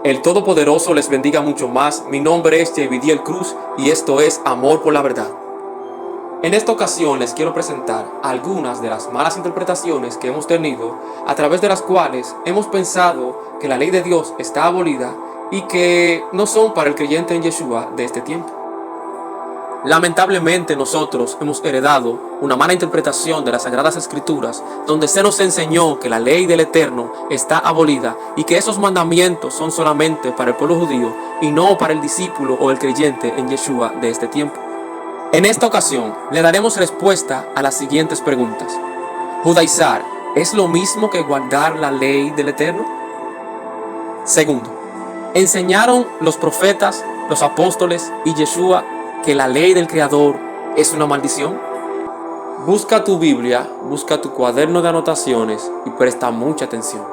El Todopoderoso les bendiga mucho más. Mi nombre es Yevidiel Cruz y esto es Amor por la Verdad. En esta ocasión les quiero presentar algunas de las malas interpretaciones que hemos tenido, a través de las cuales hemos pensado que la ley de Dios está abolida y que no son para el creyente en Yeshua de este tiempo. Lamentablemente nosotros hemos heredado una mala interpretación de las Sagradas Escrituras, donde se nos enseñó que la ley del Eterno está abolida y que esos mandamientos son solamente para el pueblo judío y no para el discípulo o el creyente en Yeshua de este tiempo. En esta ocasión le daremos respuesta a las siguientes preguntas. ¿Judaizar es lo mismo que guardar la ley del Eterno? Segundo, ¿enseñaron los profetas, los apóstoles y Yeshua que la ley del Creador es una maldición? Busca tu Biblia, busca tu cuaderno de anotaciones y presta mucha atención.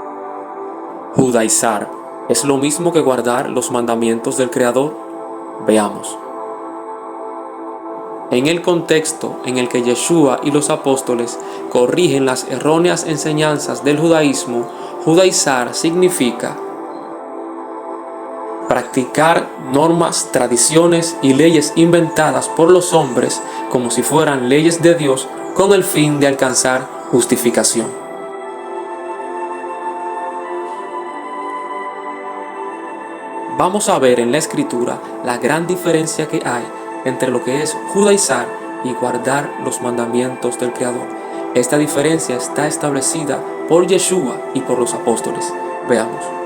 ¿Judaizar es lo mismo que guardar los mandamientos del Creador? Veamos. En el contexto en el que Yeshua y los apóstoles corrigen las erróneas enseñanzas del judaísmo, judaizar significa practicar normas, tradiciones y leyes inventadas por los hombres como si fueran leyes de Dios con el fin de alcanzar justificación. Vamos a ver en la Escritura la gran diferencia que hay entre lo que es judaizar y guardar los mandamientos del Creador. Esta diferencia está establecida por Yeshua y por los apóstoles. Veamos.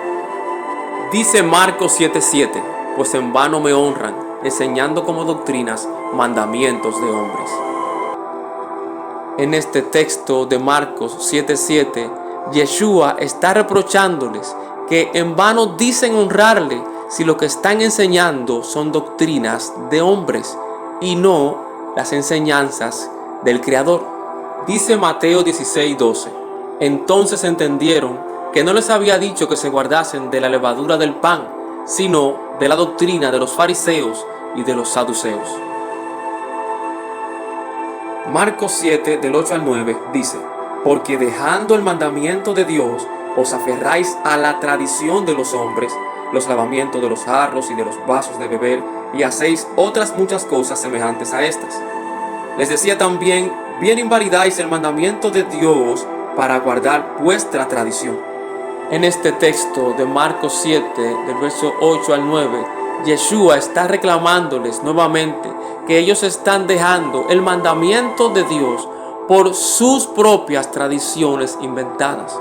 Dice Marcos 7:7, pues en vano me honran, enseñando como doctrinas mandamientos de hombres. En este texto de Marcos 7:7, Yeshua está reprochándoles que en vano dicen honrarle si lo que están enseñando son doctrinas de hombres y no las enseñanzas del Creador. Dice Mateo 16:12, entonces entendieron que no les había dicho que se guardasen de la levadura del pan, sino de la doctrina de los fariseos y de los saduceos. Marcos 7, del 8 al 9, dice, porque dejando el mandamiento de Dios, os aferráis a la tradición de los hombres, los lavamientos de los jarros y de los vasos de beber, y hacéis otras muchas cosas semejantes a estas. Les decía también, bien invalidáis el mandamiento de Dios para guardar vuestra tradición. En este texto de Marcos 7, del verso 8 al 9, Yeshua está reclamándoles nuevamente que ellos están dejando el mandamiento de Dios por sus propias tradiciones inventadas.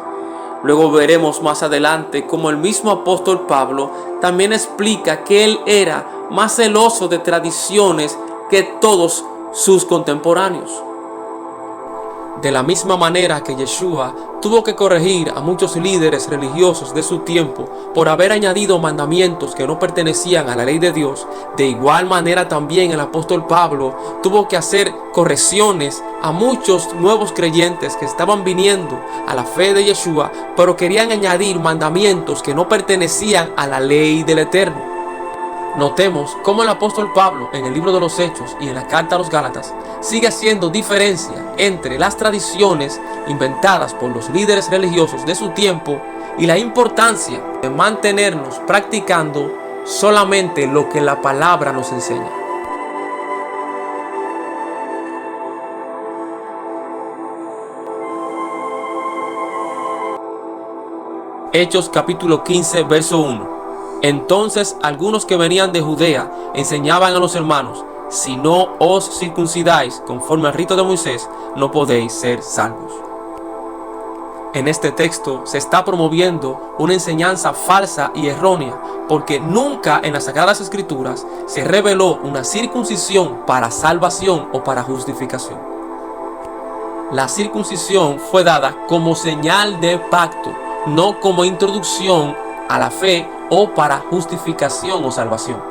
Luego veremos más adelante cómo el mismo apóstol Pablo también explica que él era más celoso de tradiciones que todos sus contemporáneos. De la misma manera que Yeshua tuvo que corregir a muchos líderes religiosos de su tiempo por haber añadido mandamientos que no pertenecían a la ley de Dios, de igual manera también el apóstol Pablo tuvo que hacer correcciones a muchos nuevos creyentes que estaban viniendo a la fe de Yeshua, pero querían añadir mandamientos que no pertenecían a la ley del Eterno. Notemos cómo el apóstol Pablo en el libro de los Hechos y en la carta a los Gálatas sigue haciendo diferencia entre las tradiciones inventadas por los líderes religiosos de su tiempo y la importancia de mantenernos practicando solamente lo que la palabra nos enseña. Hechos capítulo 15, verso 1. Entonces algunos que venían de Judea enseñaban a los hermanos, si no os circuncidáis conforme al rito de Moisés, no podéis ser salvos. En este texto se está promoviendo una enseñanza falsa y errónea, porque nunca en las Sagradas Escrituras se reveló una circuncisión para salvación o para justificación. La circuncisión fue dada como señal de pacto, no como introducción a la fe o para justificación o salvación.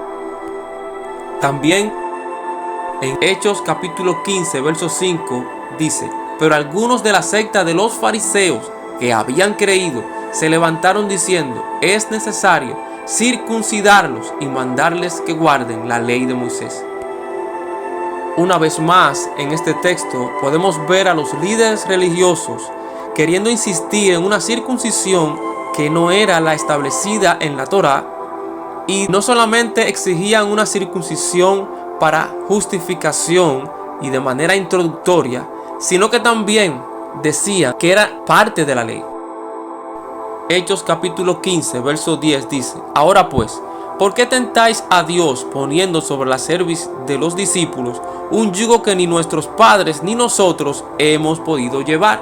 También en Hechos capítulo 15, verso 5 dice, pero algunos de la secta de los fariseos que habían creído se levantaron diciendo, es necesario circuncidarlos y mandarles que guarden la ley de Moisés. Una vez más, en este texto podemos ver a los líderes religiosos queriendo insistir en una circuncisión que no era la establecida en la Torá, Y no solamente exigían una circuncisión para justificación y de manera introductoria, sino que también decían que era parte de la ley. Hechos capítulo 15, verso 10 dice: Ahora pues, ¿por qué tentáis a Dios poniendo sobre la cerviz de los discípulos un yugo que ni nuestros padres ni nosotros hemos podido llevar?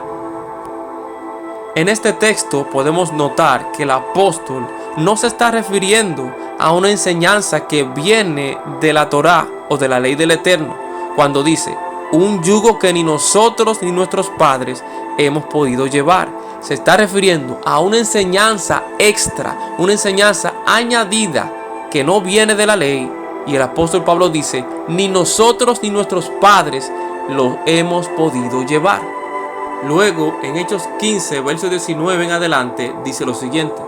En este texto podemos notar que el apóstol no se está refiriendo a una enseñanza que viene de la Torá o de la ley del Eterno, cuando dice un yugo que ni nosotros ni nuestros padres hemos podido llevar. Se está refiriendo a una enseñanza extra, una enseñanza añadida que no viene de la ley. Y el apóstol Pablo dice, ni nosotros ni nuestros padres lo hemos podido llevar. Luego, en Hechos 15, verso 19 en adelante, dice lo siguiente: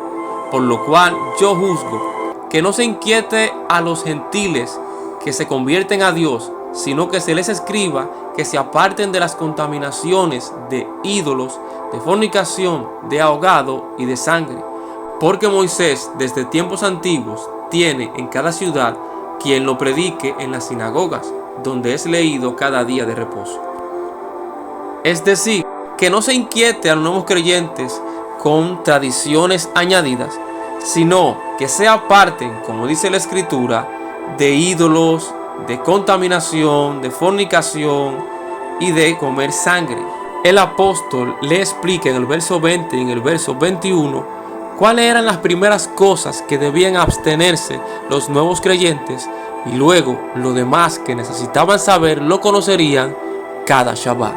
por lo cual yo juzgo que no se inquiete a los gentiles que se convierten a Dios, sino que se les escriba que se aparten de las contaminaciones de ídolos, de fornicación, de ahogado y de sangre. Porque Moisés, desde tiempos antiguos, tiene en cada ciudad quien lo predique en las sinagogas, donde es leído cada día de reposo. Es decir, que no se inquiete a los nuevos creyentes con tradiciones añadidas, sino que se aparten, como dice la Escritura, de ídolos, de contaminación, de fornicación y de comer sangre. El apóstol le explica en el verso 20 y en el verso 21 cuáles eran las primeras cosas que debían abstenerse los nuevos creyentes, y luego lo demás que necesitaban saber lo conocerían cada Shabbat.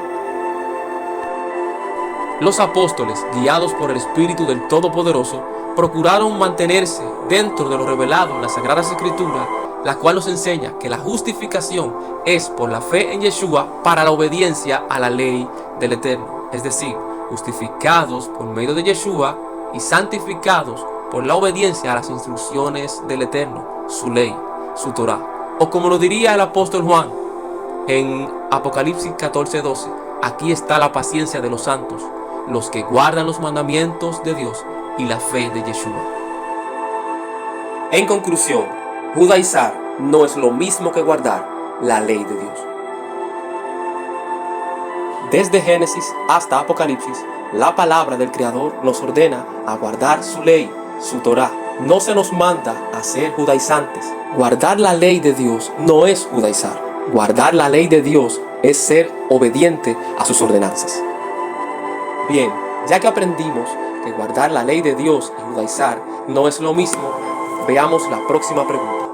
Los apóstoles, guiados por el Espíritu del Todopoderoso, procuraron mantenerse dentro de lo revelado en las Sagradas Escrituras, la cual nos enseña que la justificación es por la fe en Yeshua para la obediencia a la ley del Eterno. Es decir, justificados por medio de Yeshua y santificados por la obediencia a las instrucciones del Eterno, su ley, su Torah. O como lo diría el apóstol Juan en Apocalipsis 14:12, aquí está la paciencia de los santos, los que guardan los mandamientos de Dios y la fe de Yeshua. En conclusión, judaizar no es lo mismo que guardar la ley de Dios. Desde Génesis hasta Apocalipsis, la palabra del Creador nos ordena a guardar su ley, su Torah. No se nos manda a ser judaizantes. Guardar la ley de Dios no es judaizar. Guardar la ley de Dios es ser obediente a sus ordenanzas. Bien, ya que aprendimos que guardar la ley de Dios y judaizar no es lo mismo, veamos la próxima pregunta.